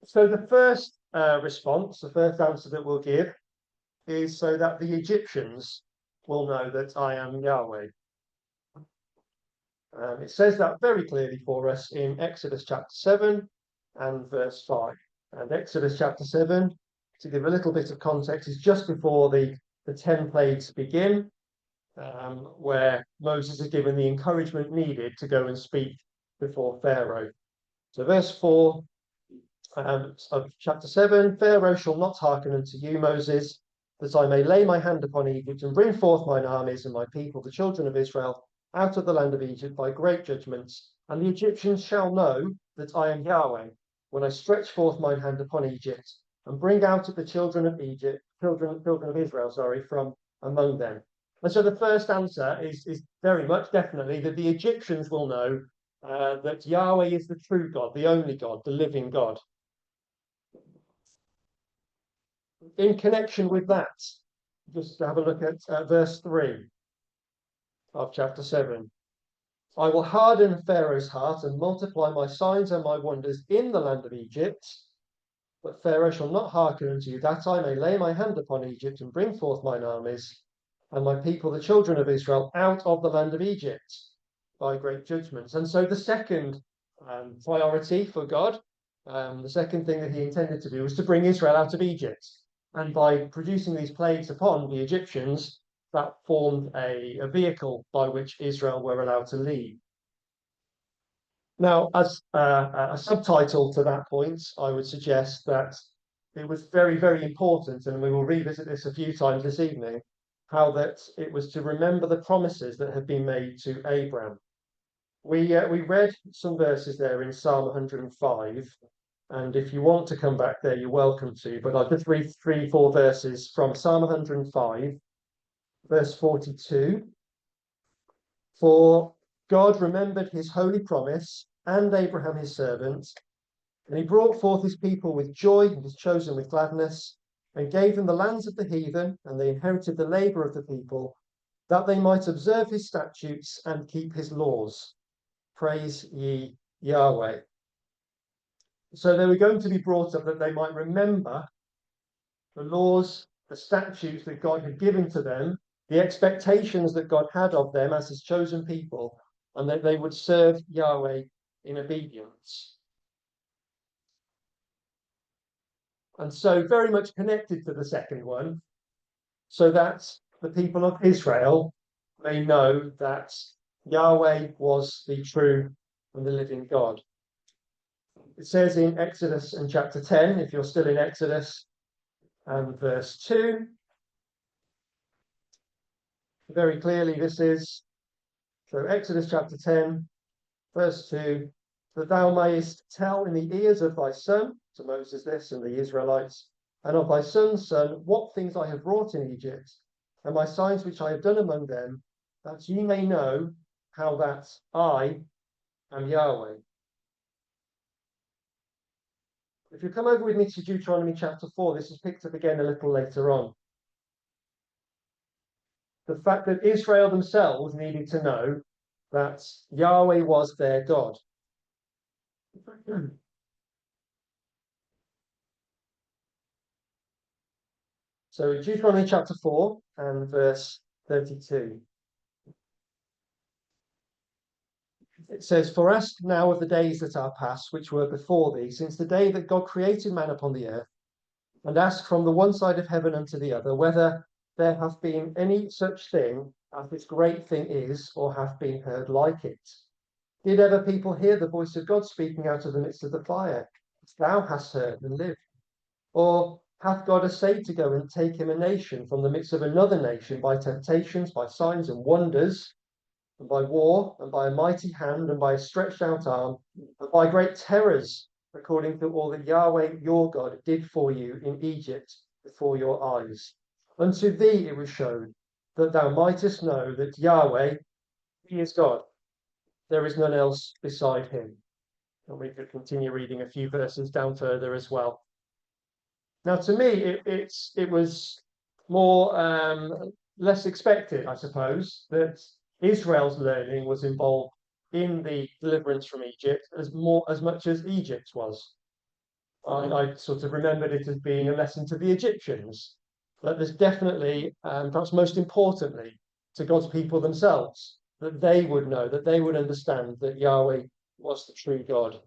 So the first response, the first answer that we'll give is so that the Egyptians will know that I am Yahweh. It says that very clearly for us in Exodus chapter 7 and verse 5. And Exodus chapter 7, to give a little bit of context, is just before the 10 plagues begin, where Moses is given the encouragement needed to go and speak before Pharaoh. So verse 4 of chapter 7, Pharaoh shall not hearken unto you, Moses, that I may lay my hand upon Egypt and bring forth mine armies and my people, the children of Israel, out of the land of Egypt by great judgments. And the Egyptians shall know that I am Yahweh, when I stretch forth mine hand upon Egypt and bring out of the children of Egypt, children of Israel, from among them. And so the first answer is very much definitely that the Egyptians will know that Yahweh is the true God, the only God, the living God. In connection with that, just have a look at verse 3 of chapter 7. I will harden Pharaoh's heart and multiply my signs and my wonders in the land of Egypt, but Pharaoh shall not hearken unto you, that I may lay my hand upon Egypt and bring forth mine armies and my people, the children of Israel, out of the land of Egypt by great judgments. And so the second priority for God, the second thing that he intended to do, was to bring Israel out of Egypt. And by producing these plagues upon the Egyptians, that formed a vehicle by which Israel were allowed to leave. Now, as a subtitle to that point, I would suggest that it was very, very important, and we will revisit this a few times this evening, how that it was to remember the promises that had been made to Abraham. We read some verses there in Psalm 105, and if you want to come back there, you're welcome to, but I'll just read 4 verses from Psalm 105, verse 42. For God remembered his holy promise and Abraham his servant, and he brought forth his people with joy and his chosen with gladness, and gave them the lands of the heathen, and they inherited the labor of the people, that they might observe his statutes and keep his laws. Praise ye Yahweh. So they were going to be brought up that they might remember the laws, the statutes that God had given to them, the expectations that God had of them as his chosen people, and that they would serve Yahweh in obedience. And so very much connected to the second one, so that the people of Israel may know that Yahweh was the true and the living God. It says in Exodus and chapter 10, if you're still in Exodus, and verse 2, very clearly this is, so Exodus chapter 10, verse 2, that thou mayest tell in the ears of thy son, to Moses this and the Israelites, and of thy son's son, what things I have wrought in Egypt, and my signs which I have done among them, that ye may know how that I am Yahweh. If you come over with me to Deuteronomy chapter 4, this is picked up again a little later on. The fact that Israel themselves needed to know that Yahweh was their God. So Deuteronomy chapter 4 and verse 32. It says, for ask now of the days that are past, which were before thee, since the day that God created man upon the earth, and ask from the one side of heaven unto the other, whether there hath been any such thing as this great thing is, or hath been heard like it. Did ever people hear the voice of God speaking out of the midst of the fire, as thou hast heard and lived? Or hath God essayed to go and take him a nation from the midst of another nation by temptations, by signs and wonders, and by war, and by a mighty hand, and by a stretched out arm, and by great terrors, according to all that Yahweh your God did for you in Egypt before your eyes? Unto thee it was shown, that thou mightest know that Yahweh, he is God. There is none else beside him. And we could continue reading a few verses down further as well. Now, to me, it was more less expected, I suppose, that Israel's learning was involved in the deliverance from Egypt as much as Egypt was. I sort of remembered it as being a lesson to the Egyptians. But there's definitely, perhaps most importantly, to God's people themselves, that they would know, that they would understand that Yahweh was the true God.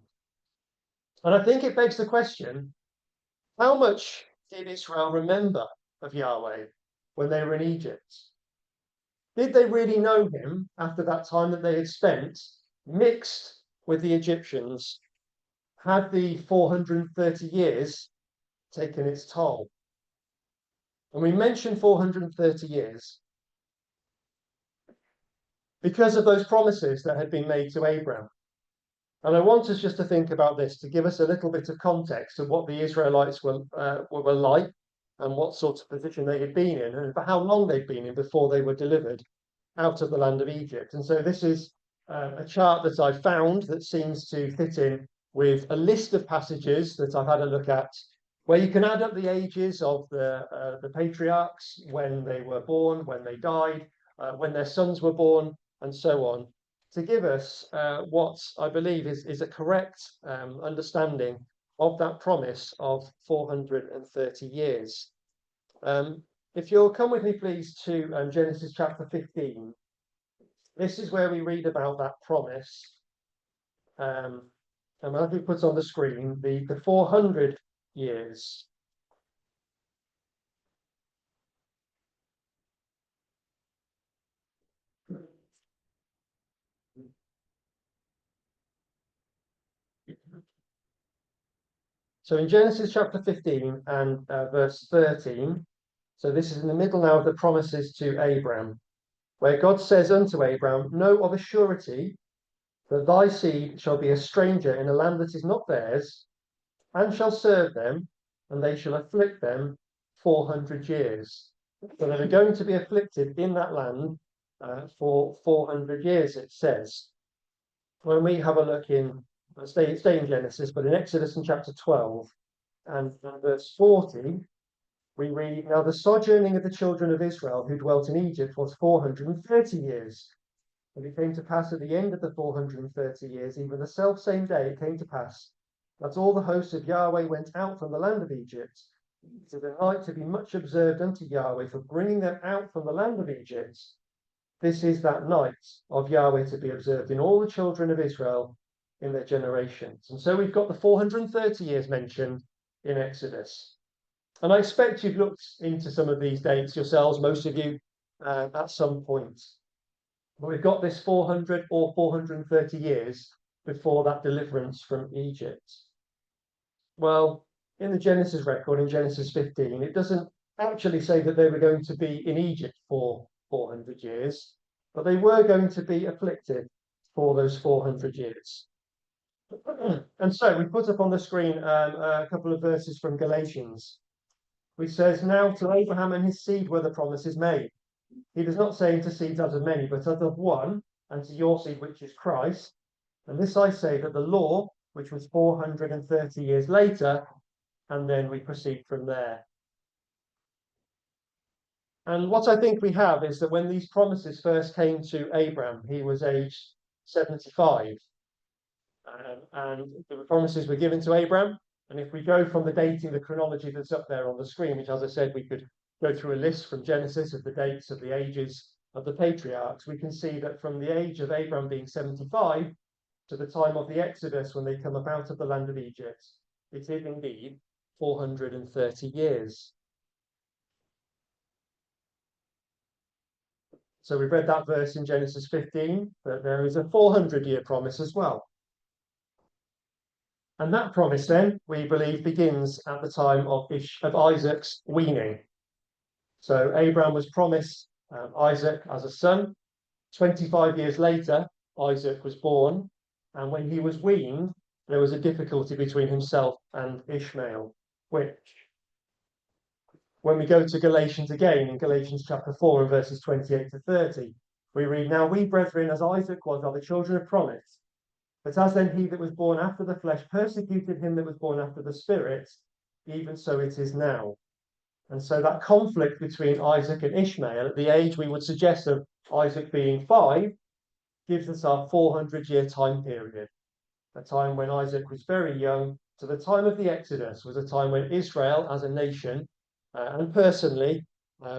And I think it begs the question, how much did Israel remember of Yahweh when they were in Egypt? Did they really know him after that time that they had spent mixed with the Egyptians? Had the 430 years taken its toll? And we mention 430 years because of those promises that had been made to Abraham. And I want us just to think about this to give us a little bit of context of what the Israelites were like and what sort of position they had been in and for how long they'd been in before they were delivered out of the land of Egypt. And so this is a chart that I found that seems to fit in with a list of passages that I've had a look at, where you can add up the ages of the patriarchs, when they were born, when they died, when their sons were born, and so on, to give us what I believe is a correct understanding of that promise of 430 years. If you'll come with me, please, to Genesis chapter 15. This is where we read about that promise. And as we put on the screen, the 400 years. So in Genesis chapter 15 and verse 13, so this is in the middle now of the promises to Abraham, where God says unto Abraham, know of a surety that thy seed shall be a stranger in a land that is not theirs, and shall serve them, and they shall afflict them 400 years. So they're going to be afflicted in that land for 400 years, it says. When we have a look in, stay in Genesis, but in Exodus in chapter 12 and verse 40, we read, now the sojourning of the children of Israel who dwelt in Egypt was 430 years. And it came to pass at the end of the 430 years, even the self same day, it came to pass that all the hosts of Yahweh went out from the land of Egypt, to the night to be much observed unto Yahweh for bringing them out from the land of Egypt. This is that night of Yahweh to be observed in all the children of Israel in their generations. And so we've got the 430 years mentioned in Exodus. And I expect you've looked into some of these dates yourselves, most of you, at some point. But we've got this 400 or 430 years before that deliverance from Egypt. Well, in the Genesis record, in Genesis 15, it doesn't actually say that they were going to be in Egypt for 400 years, but they were going to be afflicted for those 400 years. And so we put up on the screen a couple of verses from Galatians, which says, now to Abraham and his seed were the promises made. He does not say into seeds as of many, but as of one, and to your seed, which is Christ. And this I say, that the law, which was 430 years later, and then we proceed from there. And what I think we have is that when these promises first came to Abraham, he was aged 75. And the promises were given to Abraham. And if we go from the dating, the chronology that's up there on the screen, which, as I said, we could go through a list from Genesis of the dates of the ages of the patriarchs, we can see that from the age of Abraham being 75 to the time of the Exodus, when they come up out of the land of Egypt, it is indeed 430 years. So we've read that verse in Genesis 15, that there is a 400-year promise as well. And that promise then, we believe, begins at the time of Isaac's weaning. So Abraham was promised Isaac as a son. 25 years later, Isaac was born. And when he was weaned, there was a difficulty between himself and Ishmael, which, when we go to Galatians again, in Galatians chapter 4 and verses 28 to 30, we read, now we, brethren, as Isaac was, are the children of promise. But as then he that was born after the flesh persecuted him that was born after the spirit, even so it is now. And so that conflict between Isaac and Ishmael at the age we would suggest of Isaac being 5 gives us our 400-year time period, a time when Isaac was very young So the time of the Exodus was a time when Israel as a nation and personally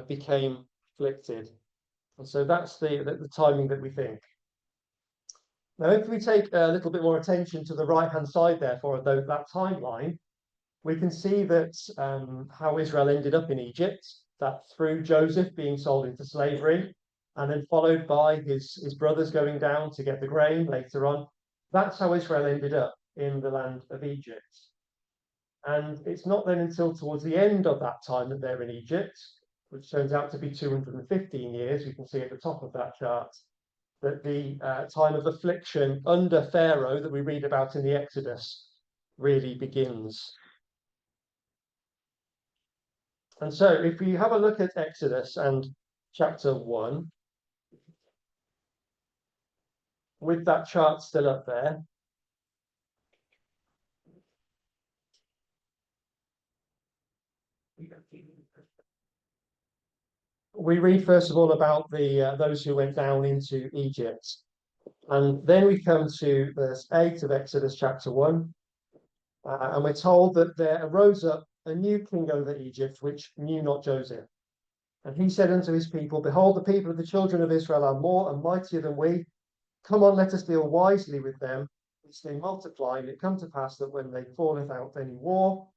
became afflicted. And so that's the timing that we think. Now, if we take a little bit more attention to the right-hand side, therefore, of that timeline, we can see that how Israel ended up in Egypt, that through Joseph being sold into slavery, and then followed by his brothers going down to get the grain later on. That's how Israel ended up in the land of Egypt. And it's not then until towards the end of that time that they're in Egypt, which turns out to be 215 years, we can see at the top of that chart, that the time of affliction under Pharaoh that we read about in the Exodus really begins. And so if we have a look at Exodus and chapter 1, with that chart still up there, we read first of all about those who went down into Egypt. And then we come to verse 8 of Exodus chapter 1, and we're told that there arose up a new king over Egypt, which knew not Joseph. And he said unto his people, Behold, the people of the children of Israel are more and mightier than we. Come on, let us deal wisely with them, lest they multiply, and it come to pass that when they falleth out any war,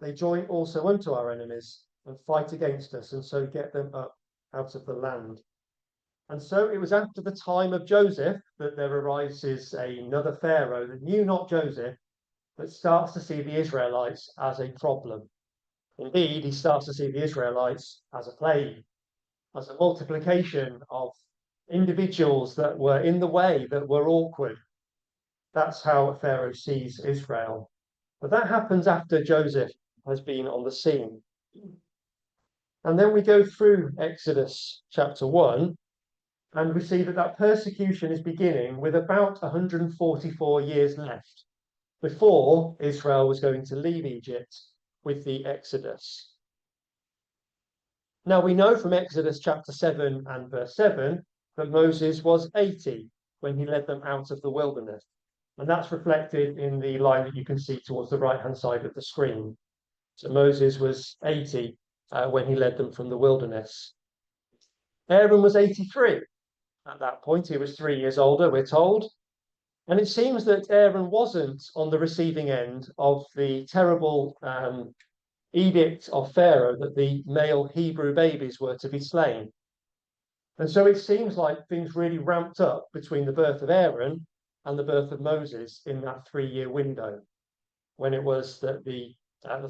they join also unto our enemies, and fight against us, and so get them up out of the land. And so it was after the time of Joseph that there arises another Pharaoh that knew not Joseph, that starts to see the Israelites as a problem. Indeed, he starts to see the Israelites as a plague, as a multiplication of individuals that were in the way, that were awkward. That's how Pharaoh sees Israel. But that happens after Joseph has been on the scene. And then we go through Exodus chapter 1, and we see that persecution is beginning with about 144 years left before Israel was going to leave Egypt with the Exodus. Now we know from Exodus chapter 7 and verse 7 that Moses was 80 when he led them out of the wilderness. And that's reflected in the line that you can see towards the right-hand side of the screen. So Moses was 80 when he led them from the wilderness. Aaron was 83 at that point. He was 3 years older, we're told. And it seems that Aaron wasn't on the receiving end of the terrible edict of Pharaoh that the male Hebrew babies were to be slain. And so it seems like things really ramped up between the birth of Aaron and the birth of Moses in that 3-year window, when it was that the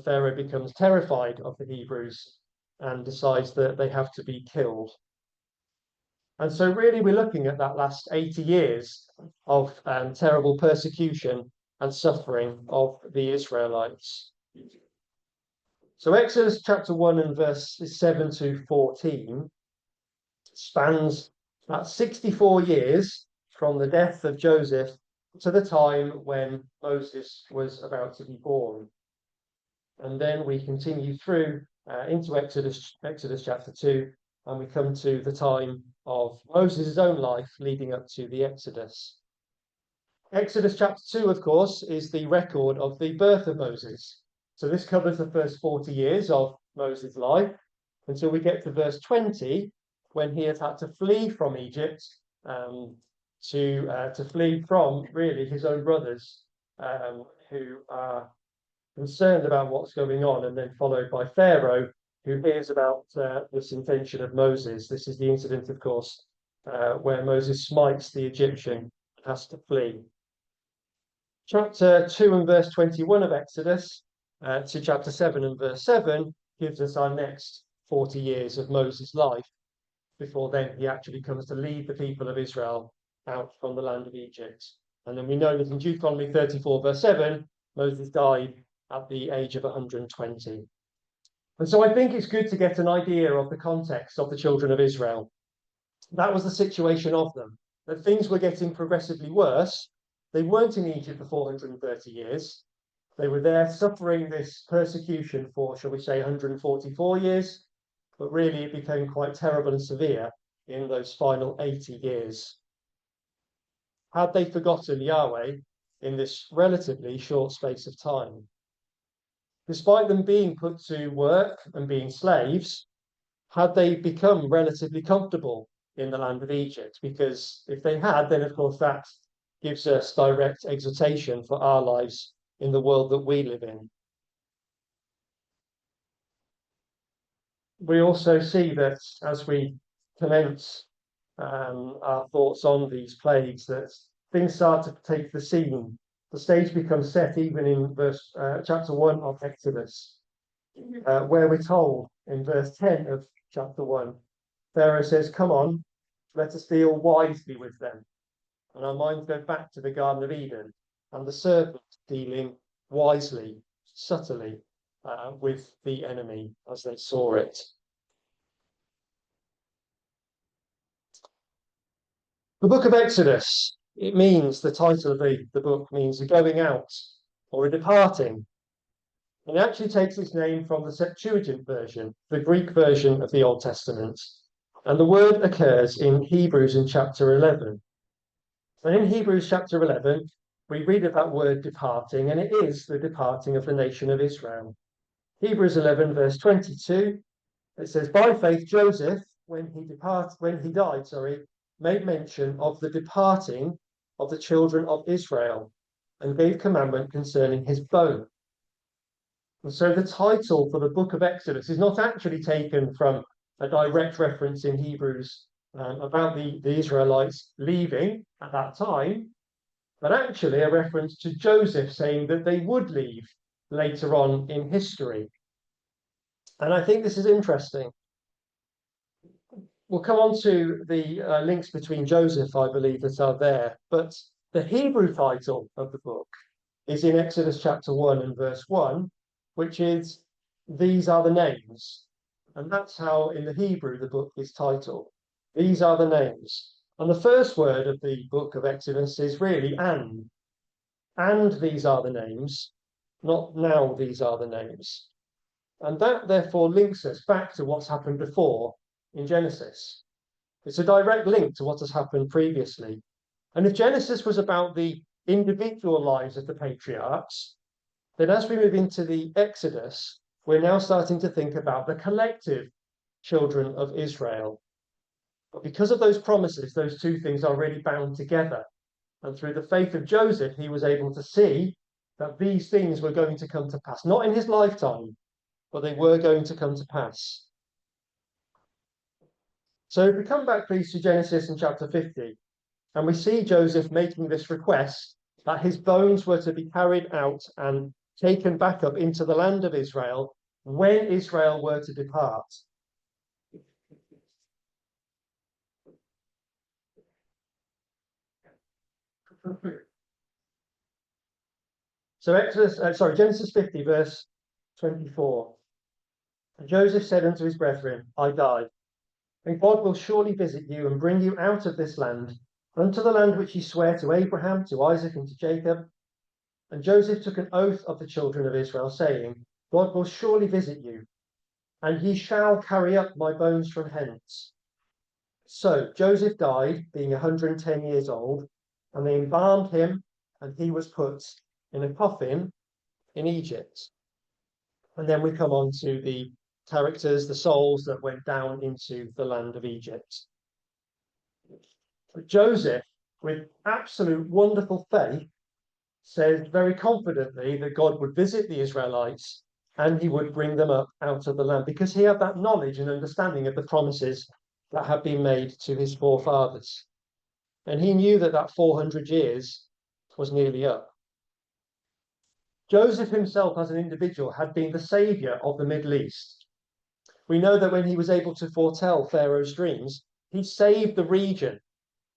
Pharaoh becomes terrified of the Hebrews and decides that they have to be killed. And so really we're looking at that last 80 years of terrible persecution and suffering of the Israelites. So Exodus chapter 1 and verses 7 to 14 spans about 64 years from the death of Joseph to the time when Moses was about to be born. And then we continue through into Exodus chapter 2, and we come to the time of Moses' own life leading up to the Exodus. Exodus chapter 2, of course, is the record of the birth of Moses. So this covers the first 40 years of Moses' life until we get to verse 20, when he has had to flee from Egypt, to flee from really his own brothers who are concerned about what's going on, and then followed by Pharaoh, who hears about this intention of Moses. This is the incident, of course, where Moses smites the Egyptian and has to flee. Chapter 2 and verse 21 of Exodus to chapter 7 and verse 7 gives us our next 40 years of Moses' life, before then he actually comes to lead the people of Israel out from the land of Egypt. And then we know that in Deuteronomy 34 verse 7, Moses died at the age of 120. And so I think it's good to get an idea of the context of the children of Israel. That was the situation of them, that things were getting progressively worse. They weren't in Egypt for 430 years. They were there suffering this persecution for, shall we say, 144 years, but really it became quite terrible and severe in those final 80 years. Had they forgotten Yahweh in this relatively short space of time? despite them being put to work and being slaves, had they become relatively comfortable in the land of Egypt? Because if they had, then of course that gives us direct exhortation for our lives in the world that we live in. We also see that as we commence our thoughts on these plagues, that things start to take the scene. The stage becomes set even in chapter 1 of Exodus, where we're told in verse 10 of chapter 1, Pharaoh says, "Come on, let us deal wisely with them." And our minds go back to the Garden of Eden and the serpent dealing wisely, subtly with the enemy as they saw it. The book of Exodus, it means, the title of the book means a going out or a departing. And it actually takes its name from the Septuagint version, the Greek version of the Old Testament. And the word occurs in Hebrews in chapter 11. And in Hebrews chapter 11, we read of that word departing, and it is the departing of the nation of Israel. Hebrews 11, verse 22, it says, "By faith Joseph, when he died, made mention of the departing of the children of Israel, and gave commandment concerning his bone." And so the title for the book of Exodus is not actually taken from a direct reference in Hebrews about the Israelites leaving at that time, but actually a reference to Joseph saying that they would leave later on in history. And I think this is interesting. We'll come on to the links between Joseph, I believe, that are there, but the Hebrew title of the book is in Exodus chapter 1 and verse 1, which is, "These are the names." And that's how in the Hebrew the book is titled. These are the names. And the first word of the book of Exodus is really "and." And these are the names, not now these are the names. And that therefore links us back to what's happened before in Genesis. It's a direct link to what has happened previously. And if Genesis was about the individual lives of the patriarchs, then as we move into the Exodus, we're now starting to think about the collective children of Israel. But because of those promises, those two things are really bound together. And through the faith of Joseph, he was able to see that these things were going to come to pass, not in his lifetime, but they were going to come to pass. So if we come back, please, to Genesis in chapter 50, and we see Joseph making this request that his bones were to be carried out and taken back up into the land of Israel when Israel were to depart. So Genesis 50, verse 24. "And Joseph said unto his brethren, I died, and God will surely visit you and bring you out of this land, unto the land which he sware to Abraham, to Isaac, and to Jacob. And Joseph took an oath of the children of Israel, saying, God will surely visit you, and ye shall carry up my bones from hence. So Joseph died, being 110 years old, and they embalmed him, and he was put in a coffin in Egypt." And then we come on to the characters, the souls that went down into the land of Egypt. Joseph, with absolute wonderful faith, said very confidently that God would visit the Israelites and he would bring them up out of the land, because he had that knowledge and understanding of the promises that had been made to his forefathers. And he knew that that 400 years was nearly up. Joseph himself, as an individual, had been the savior of the Middle East. We know that when he was able to foretell Pharaoh's dreams, he saved the region.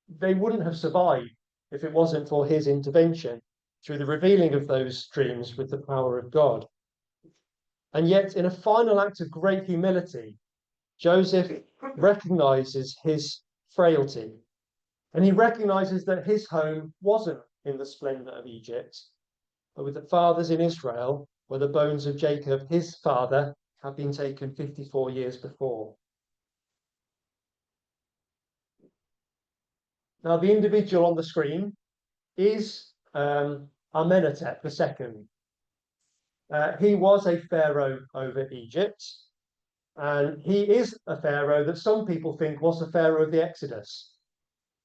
They wouldn't have survived if it wasn't for his intervention through the revealing of those dreams with the power of God. And yet, in a final act of great humility, Joseph recognizes his frailty, and he recognizes that his home wasn't in the splendor of Egypt, but with the fathers in Israel, where the bones of Jacob, his father, had been taken 54 years before. Now, the individual on the screen is Amenhotep II. He was a pharaoh over Egypt, and he is a pharaoh that some people think was the pharaoh of the Exodus.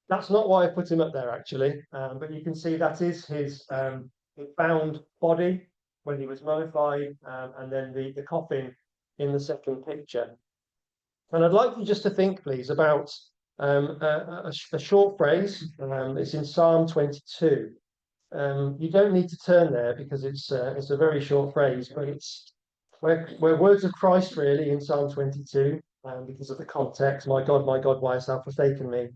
That's not why I put him up there, actually, but you can see that is his found body when he was mummified, and then the coffin in the second picture. And I'd like you just to think, please, about a short phrase. It's in Psalm 22. You don't need to turn there because it's a very short phrase, but it's where words of Christ really in Psalm 22, because of the context. My God, why hast thou forsaken me?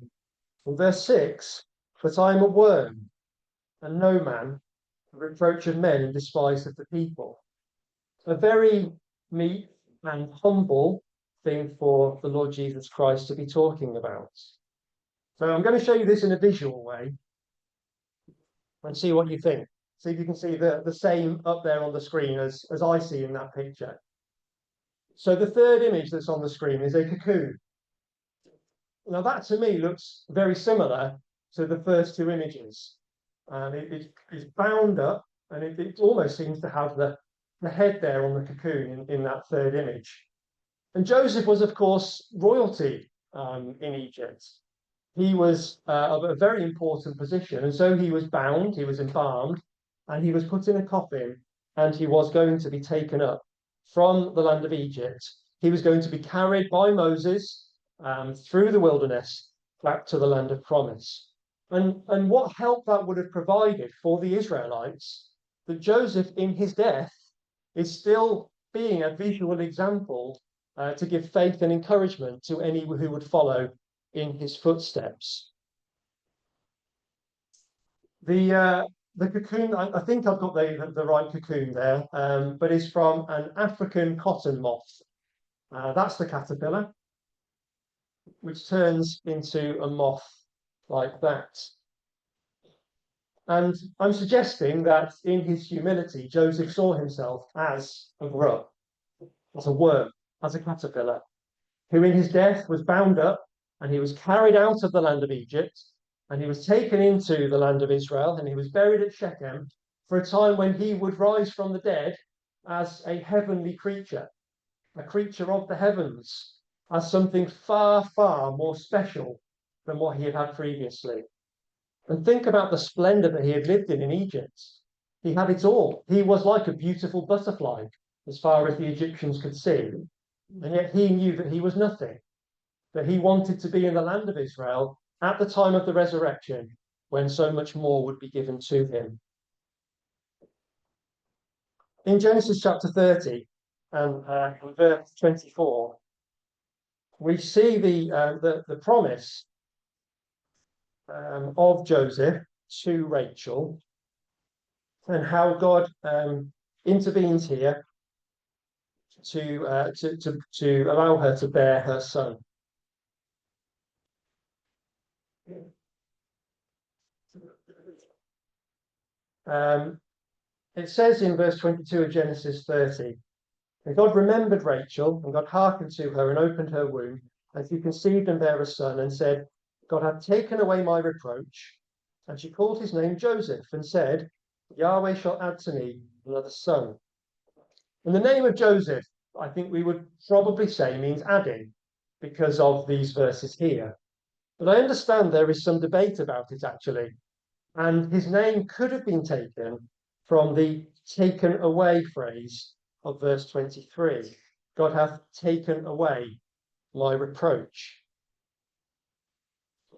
In verse 6, but I am a worm and no man, a reproach of men and despised of the people. A very meek and humble thing for the Lord Jesus Christ to be talking about. So I'm going to show you this in a visual way and see what you think. See if you can see the same up there on the screen as I see in that picture. So the third image that's on the screen is a cocoon. Now that to me looks very similar to the first two images. It's bound up, and it almost seems to have the head there on the cocoon in that third image. And Joseph was, of course, royalty in Egypt. He was of a very important position, and so he was bound, he was embalmed, and he was put in a coffin, and he was going to be taken up from the land of Egypt. He was going to be carried by Moses through the wilderness back to the land of promise. And what help that would have provided for the Israelites, that Joseph in his death is still being a visual example to give faith and encouragement to any who would follow in his footsteps. The cocoon, I think I've got the right cocoon there, but is from an African cotton moth. That's the caterpillar, which turns into a moth like that. And I'm suggesting that in his humility, Joseph saw himself as a grub, as a worm, as a caterpillar, who in his death was bound up, and he was carried out of the land of Egypt, and he was taken into the land of Israel, and he was buried at Shechem for a time when he would rise from the dead as a heavenly creature, a creature of the heavens, as something far, far more special than what he had had previously. And think about the splendor that he had lived in Egypt. He had it all. He was like a beautiful butterfly as far as the Egyptians could see. And yet he knew that he was nothing, that he wanted to be in the land of Israel at the time of the resurrection, when so much more would be given to him. In Genesis chapter 30 and verse 24, we see the promise of Joseph to Rachel, and how God intervenes here to allow her to bear her son. It says in verse 22 of Genesis 30, and God remembered Rachel, and God hearkened to her and opened her womb, and she conceived and bare a son, and said, God hath taken away my reproach. And she called his name Joseph, and said, Yahweh shall add to me another son. And the name of Joseph, I think we would probably say, means adding, because of these verses here. But I understand there is some debate about it, actually. And his name could have been taken from the taken away phrase of verse 23. God hath taken away my reproach.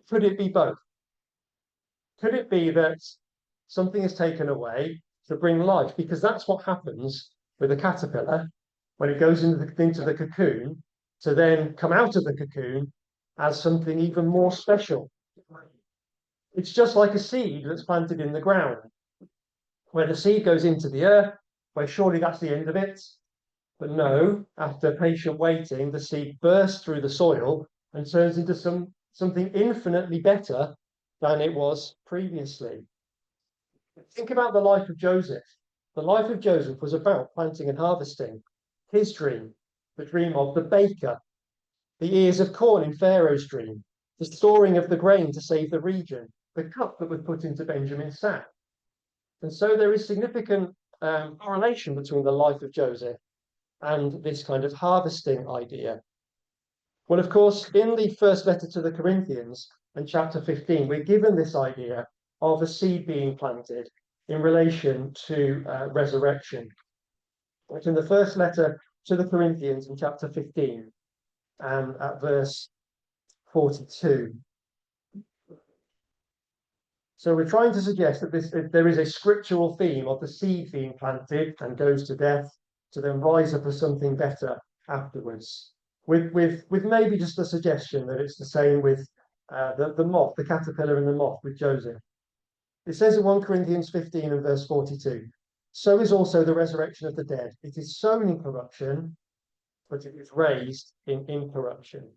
Could it be both? Could it be that something is taken away to bring life? Because that's what happens with a caterpillar when it goes into the cocoon, to then come out of the cocoon as something even more special. It's just like a seed that's planted in the ground, where the seed goes into the earth, where surely that's the end of it. But no, after patient waiting, the seed bursts through the soil and turns into something infinitely better than it was previously. Think about the life of Joseph. The life of Joseph was about planting and harvesting. His dream, the dream of the baker, the ears of corn in Pharaoh's dream, the storing of the grain to save the region, the cup that was put into Benjamin's sack. And so there is significant correlation between the life of Joseph and this kind of harvesting idea? Well, of course, in the first letter to the Corinthians and chapter 15, we're given this idea of a seed being planted in relation to resurrection. It's in the first letter to the Corinthians in chapter 15 and at verse 42. So we're trying to suggest that there is a scriptural theme of the seed being planted and goes to death to then rise up as something better afterwards. With maybe just a suggestion that it's the same with the moth, the caterpillar and the moth with Joseph. It says in 1 Corinthians 15 and verse 42, so is also the resurrection of the dead. It is sown in corruption, but it is raised in incorruption.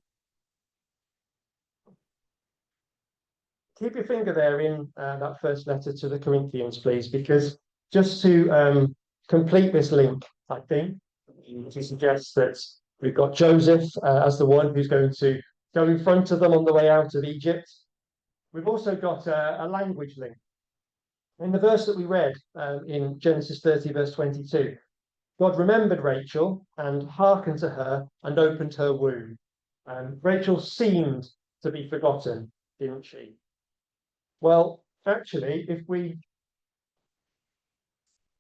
Keep your finger there in that first letter to the Corinthians, please, because just to complete this link, I think, he suggests that we've got Joseph as the one who's going to go in front of them on the way out of Egypt. We've also got a language link. In the verse that we read in Genesis 30, verse 22, God remembered Rachel and hearkened to her and opened her womb. Rachel seemed to be forgotten, didn't she? Well, actually, if we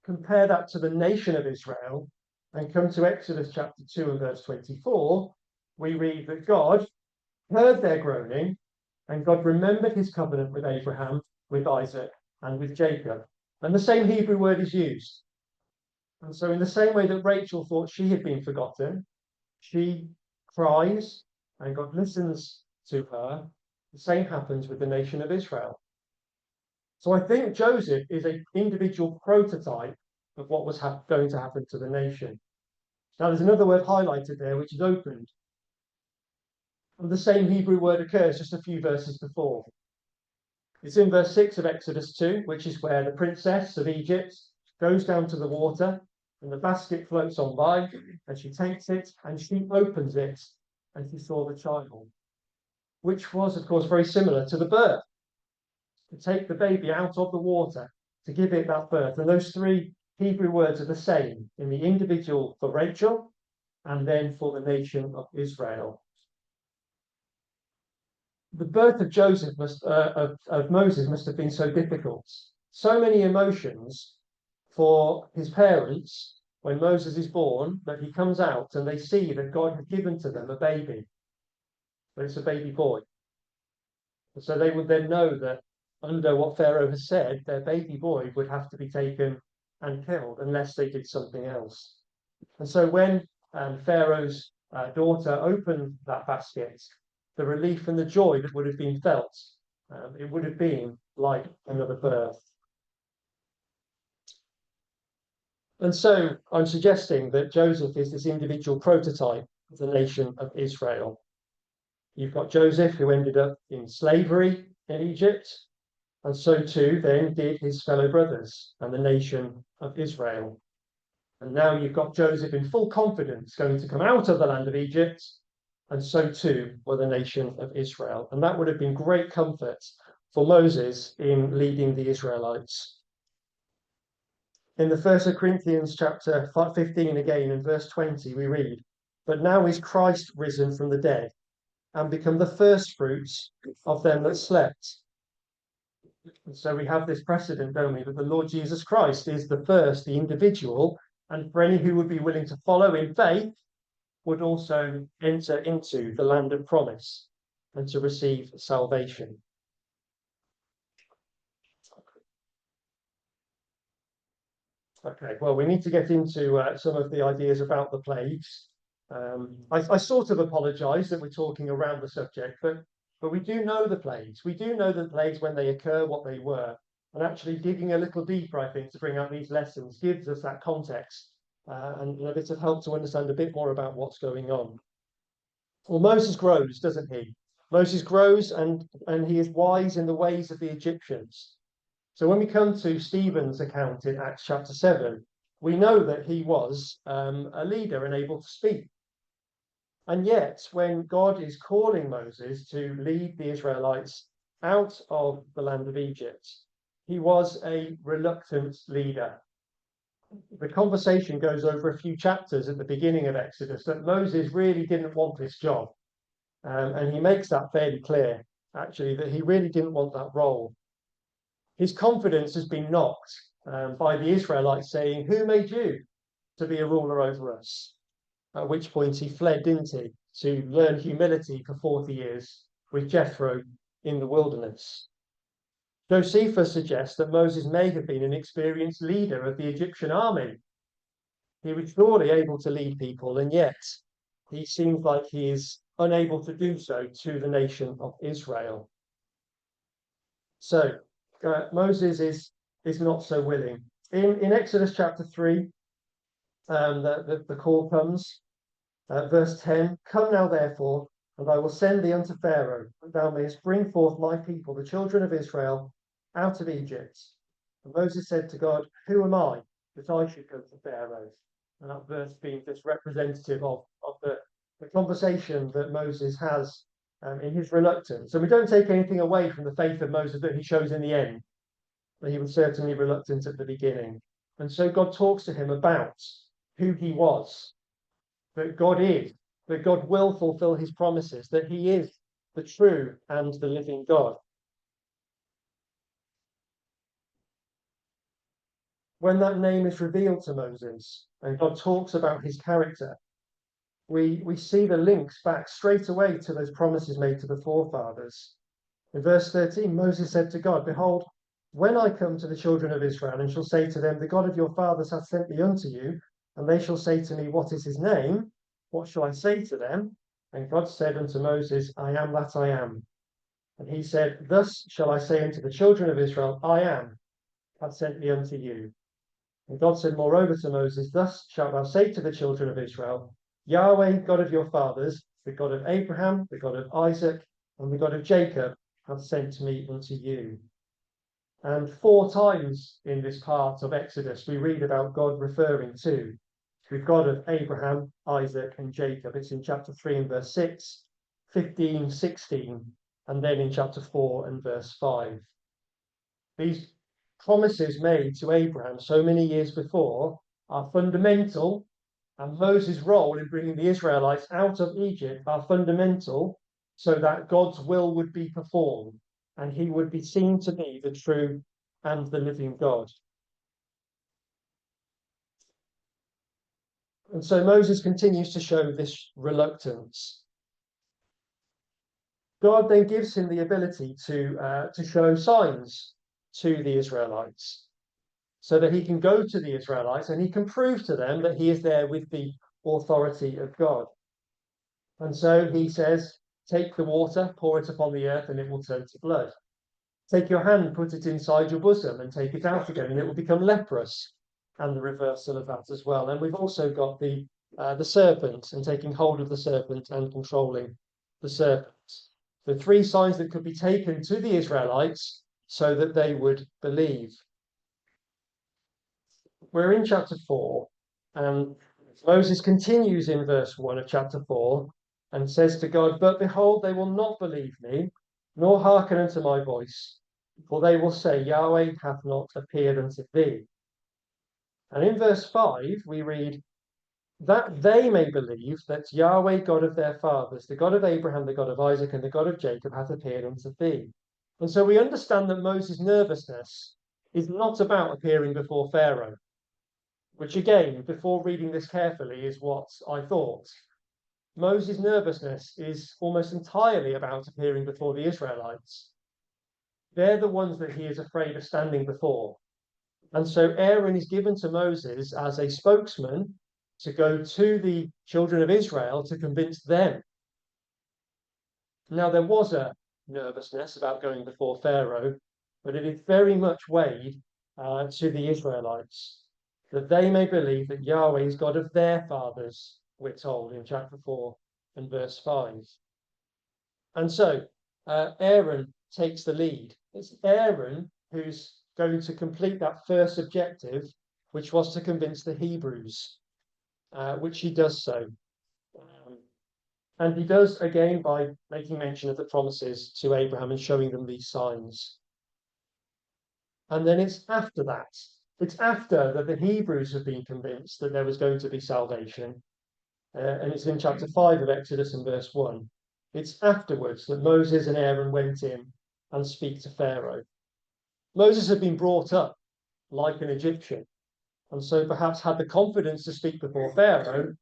compare that to the nation of Israel and come to Exodus chapter 2 and verse 24, we read that God heard their groaning and God remembered his covenant with Abraham, with Isaac, and with Jacob. And the same Hebrew word is used. And so in the same way that Rachel thought she had been forgotten, she cries and God listens to her. The same happens with the nation of Israel. So I think Joseph is an individual prototype of what was going to happen to the nation. Now there's another word highlighted there, which is opened. And the same Hebrew word occurs just a few verses before. It's in verse 6 of Exodus 2, which is where the princess of Egypt goes down to the water and the basket floats on by and she takes it and she opens it and she saw the child, which was, of course, very similar to the birth. To take the baby out of the water, to give it that birth. And those three Hebrew words are the same in the individual for Rachel and then for the nation of Israel. The birth of Joseph of Moses must have been so difficult. So many emotions for his parents when Moses is born that he comes out and they see that God had given to them a baby. But it's a baby boy. And so they would then know that under what Pharaoh has said, their baby boy would have to be taken and killed unless they did something else. And so when Pharaoh's daughter opened that basket, the relief and the joy that would have been felt, it would have been like another birth. And so I'm suggesting that Joseph is this individual prototype of the nation of Israel. You've got Joseph, who ended up in slavery in Egypt, and so too then did his fellow brothers and the nation of Israel. And now you've got Joseph in full confidence going to come out of the land of Egypt, and so too were the nation of Israel. And that would have been great comfort for Moses in leading the Israelites. In the 1 Corinthians chapter 15 again, in verse 20, we read, but now is Christ risen from the dead and become the firstfruits of them that slept. And so we have this precedent, don't we, that the Lord Jesus Christ is the first, the individual, and for any who would be willing to follow in faith, would also enter into the land of promise and to receive salvation. Okay, well, we need to get into some of the ideas about the plagues. I sort of apologise that we're talking around the subject, but we do know the plagues. We do know the plagues when they occur, what they were. And actually digging a little deeper, I think, to bring out these lessons gives us that context and a bit of help to understand a bit more about what's going on. Well, Moses grows, doesn't he? Moses grows and he is wise in the ways of the Egyptians. So when we come to Stephen's account in Acts chapter 7, we know that he was a leader and able to speak. And yet, when God is calling Moses to lead the Israelites out of the land of Egypt, he was a reluctant leader. The conversation goes over a few chapters at the beginning of Exodus that Moses really didn't want this job. And he makes that fairly clear, actually, that he really didn't want that role. His confidence has been knocked by the Israelites saying, "Who made you to be a ruler over us?" At which point he fled, didn't he, to learn humility for 40 years with Jethro in the wilderness. Josephus suggests that Moses may have been an experienced leader of the Egyptian army. He was surely able to lead people, and yet he seems like he is unable to do so to the nation of Israel. So Moses is not so willing. In Exodus chapter 3, the call comes. Verse 10, "Come now, therefore, and I will send thee unto Pharaoh, that thou mayest bring forth my people, the children of Israel, out of Egypt." And Moses said to God, "Who am I that I should go to Pharaoh?" And that verse being just representative of the conversation that Moses has in his reluctance. And we don't take anything away from the faith of Moses that he shows in the end, but he was certainly reluctant at the beginning. And so God talks to him about who he was, that God is, that God will fulfill his promises, that he is the true and the living God. When that name is revealed to Moses and God talks about his character, we see the links back straight away to those promises made to the forefathers. In verse 13, Moses said to God, "Behold, when I come to the children of Israel and shall say to them, the God of your fathers hath sent me unto you, and they shall say to me, what is his name? What shall I say to them?" And God said unto Moses, "I am that I am." And he said, "Thus shall I say unto the children of Israel, I am, hath sent me unto you." And God said moreover to Moses, "Thus shalt thou say to the children of Israel, Yahweh, God of your fathers, the God of Abraham, the God of Isaac, and the God of Jacob, hath sent me unto you." And 4 times in this part of Exodus, we read about God referring to the God of Abraham, Isaac, and Jacob. It's in chapter 3 and verse 6, 15, 16, and then in chapter 4 and verse 5. These promises made to Abraham so many years before are fundamental, and Moses' role in bringing the Israelites out of Egypt are fundamental so that God's will would be performed and he would be seen to be the true and the living God. And so Moses continues to show this reluctance. God then gives him the ability to show signs to the Israelites so that he can go to the Israelites and he can prove to them that he is there with the authority of God. And so he says, "Take the water, pour it upon the earth, and it will turn to blood. Take your hand, put it inside your bosom, and take it out again, and it will become leprous." And the reversal of that as well. And we've also got the serpent, and taking hold of the serpent and controlling the serpent. The 3 signs that could be taken to the Israelites so that they would believe. We're in chapter 4, and Moses continues in verse 1 of chapter 4 and says to God, "But behold, they will not believe me, nor hearken unto my voice, for they will say, Yahweh hath not appeared unto thee." And in verse 5, we read, "That they may believe that Yahweh, God of their fathers, the God of Abraham, the God of Isaac, and the God of Jacob, hath appeared unto thee." And so we understand that Moses' nervousness is not about appearing before Pharaoh, which again, before reading this carefully, is what I thought. Moses' nervousness is almost entirely about appearing before the Israelites. They're the ones that he is afraid of standing before. And so Aaron is given to Moses as a spokesman to go to the children of Israel to convince them. Now, there was a nervousness about going before Pharaoh, but it is very much weighed to the Israelites, that they may believe that Yahweh is God of their fathers, we're told in chapter 4 and verse 5. And so Aaron takes the lead. It's Aaron who's going to complete that first objective, which was to convince the Hebrews, which he does so. And he does again by making mention of the promises to Abraham and showing them these signs. And then it's after that It's after that the Hebrews have been convinced that there was going to be salvation. And it's in chapter 5 of Exodus and verse 1. It's afterwards that Moses and Aaron went in and speak to Pharaoh. Moses had been brought up like an Egyptian, and so perhaps had the confidence to speak before Pharaoh,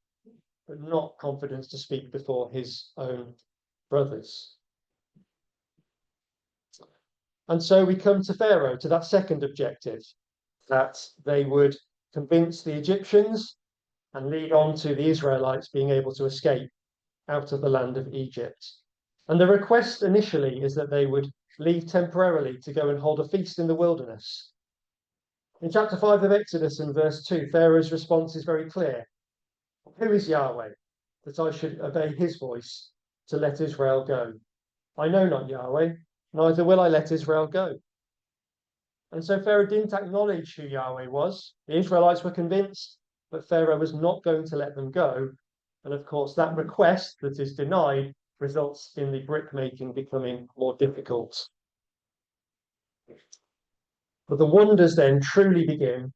but not confidence to speak before his own brothers. And so we come to Pharaoh, to that second objective, that they would convince the Egyptians and lead on to the Israelites being able to escape out of the land of Egypt. And the request initially is that they would leave temporarily to go and hold a feast in the wilderness. In chapter 5 of Exodus and verse 2, Pharaoh's response is very clear. Who is Yahweh, that I should obey his voice to let Israel go? I know not Yahweh, neither will I let Israel go. And so Pharaoh didn't acknowledge who Yahweh was. The Israelites were convinced, but Pharaoh was not going to let them go. And of course, that request that is denied results in the brickmaking becoming more difficult. But the wonders then truly begin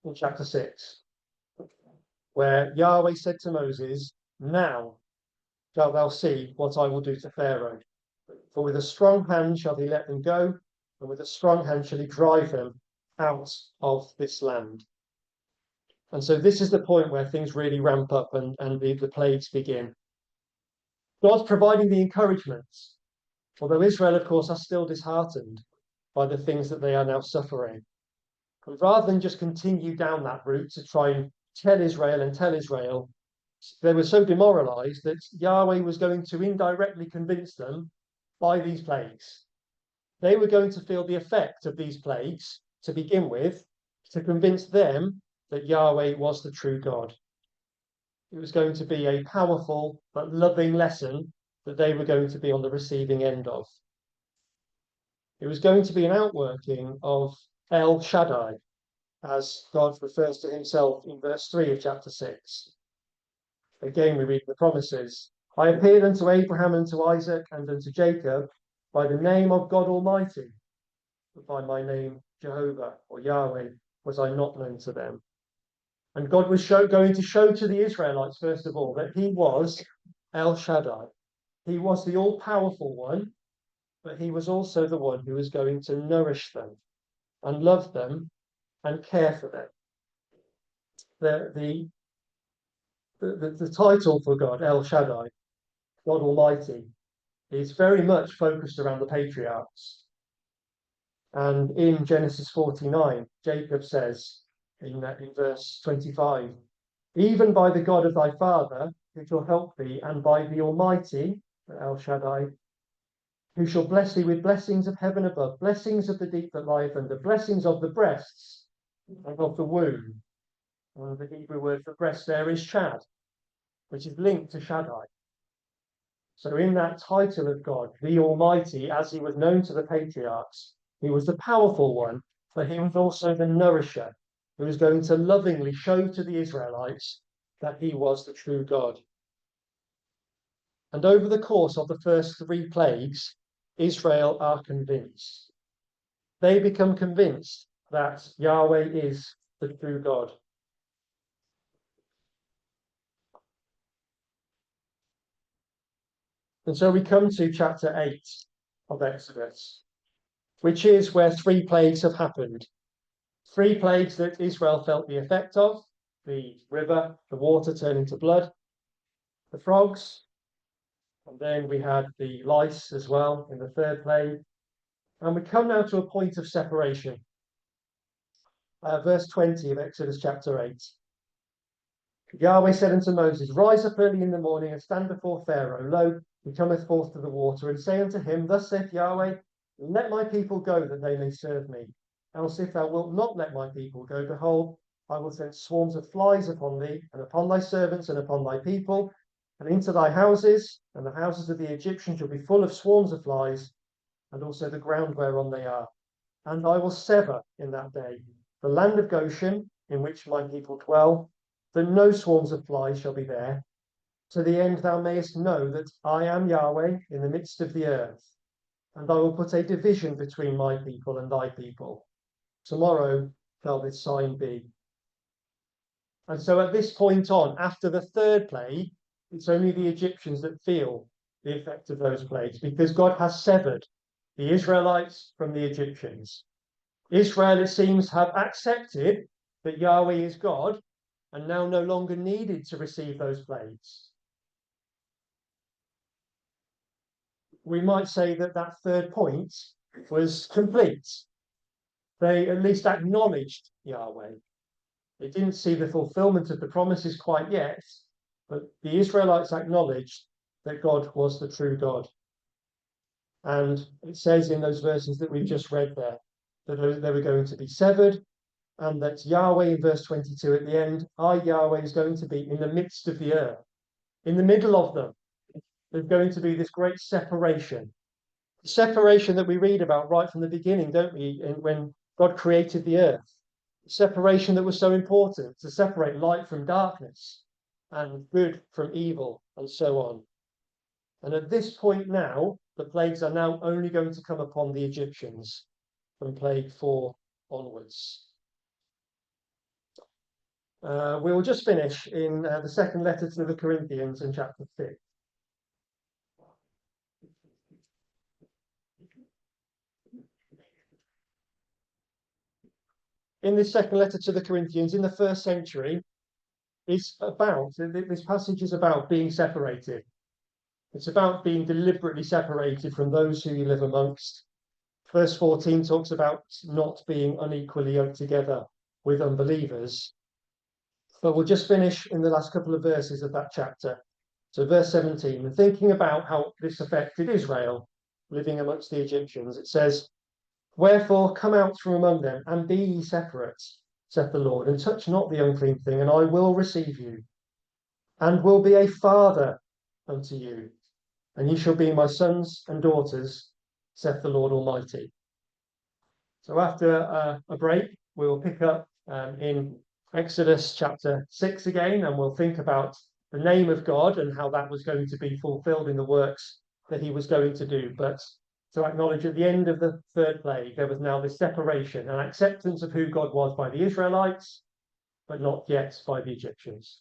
in chapter 6, where Yahweh said to Moses, now shalt thou see what I will do to Pharaoh. For with a strong hand shall he let them go, and with a strong hand shall he drive them out of this land. And so this is the point where things really ramp up and the plagues begin. God's providing the encouragement, although Israel, of course, are still disheartened by the things that they are now suffering. And rather than just continue down that route to try and tell Israel, they were so demoralized that Yahweh was going to indirectly convince them by these plagues. They were going to feel the effect of these plagues to begin with, to convince them that Yahweh was the true God. It was going to be a powerful but loving lesson that they were going to be on the receiving end of. It was going to be an outworking of El Shaddai, as God refers to himself in verse 3 of chapter 6. Again, we read the promises. I appeared unto Abraham and to Isaac and unto Jacob by the name of God Almighty, but by my name Jehovah or Yahweh was I not known to them. And God was going to show to the Israelites, first of all, that he was El Shaddai. He was the all-powerful one, but he was also the one who was going to nourish them and love them and care for them. The title for God, El Shaddai, God Almighty, is very much focused around the patriarchs. And in Genesis 49, Jacob says in verse 25, even by the God of thy father, who shall help thee, and by the Almighty, El Shaddai, who shall bless thee with blessings of heaven above, blessings of the deep that lieth under, blessings of the breasts and of the womb. And the Hebrew word for breast there is Shad, which is linked to Shaddai. So in that title of God, the Almighty, as he was known to the patriarchs, he was the powerful one, but he was also the nourisher, who was going to lovingly show to the Israelites that he was the true God. And over the course of the first 3 plagues, Israel are convinced. They become convinced that Yahweh is the true God. And so we come to chapter 8 of Exodus, which is where 3 plagues have happened. 3 plagues that Israel felt the effect of: the river, the water turning to blood, the frogs, and then we had the lice as well in the 3rd plague. And we come now to a point of separation. Verse 20 of Exodus chapter 8. Yahweh said unto Moses, rise up early in the morning and stand before Pharaoh. Lo, he cometh forth to the water, and say unto him, thus saith Yahweh, let my people go, that they may serve me. Else if thou wilt not let my people go, behold, I will send swarms of flies upon thee, and upon thy servants, and upon thy people, and into thy houses, and the houses of the Egyptians shall be full of swarms of flies, and also the ground whereon they are. And I will sever in that day the land of Goshen, in which my people dwell, that no swarms of flies shall be there, to the end thou mayest know that I am Yahweh in the midst of the earth. And I will put a division between my people and thy people. Tomorrow shall this sign be. And so at this point on, after the third plague, it's only the Egyptians that feel the effect of those plagues, because God has severed the Israelites from the Egyptians. Israel, it seems, have accepted that Yahweh is God and now no longer needed to receive those plagues. We might say that that third point was complete. They at least acknowledged Yahweh. They didn't see the fulfillment of the promises quite yet, but the Israelites acknowledged that God was the true God. And it says in those verses that we've just read there that they were going to be severed, and that Yahweh in verse 22 at the end, Yahweh is going to be in the midst of the earth, in the middle of them. There's going to be this great separation. The separation that we read about right from the beginning, don't we, when God created the earth. The separation that was so important, to separate light from darkness and good from evil and so on. And at this point now, the plagues are now only going to come upon the Egyptians from plague 4 onwards. We will just finish in the second letter to the Corinthians in chapter 6. In this second letter to the Corinthians, in the first century, this passage is about being separated. It's about being deliberately separated from those who you live amongst. Verse 14 talks about not being unequally yoked together with unbelievers. But we'll just finish in the last couple of verses of that chapter. So verse 17, and thinking about how this affected Israel living amongst the Egyptians, it says, wherefore come out from among them, and be ye separate, saith the Lord, and touch not the unclean thing, and I will receive you, and will be a father unto you, and ye shall be my sons and daughters, saith the Lord Almighty. So after a break, we will pick up in Exodus chapter 6 again, and we'll think about the name of God and how that was going to be fulfilled in the works that he was going to do. But to acknowledge at the end of the third plague, there was now this separation and acceptance of who God was by the Israelites, but not yet by the Egyptians.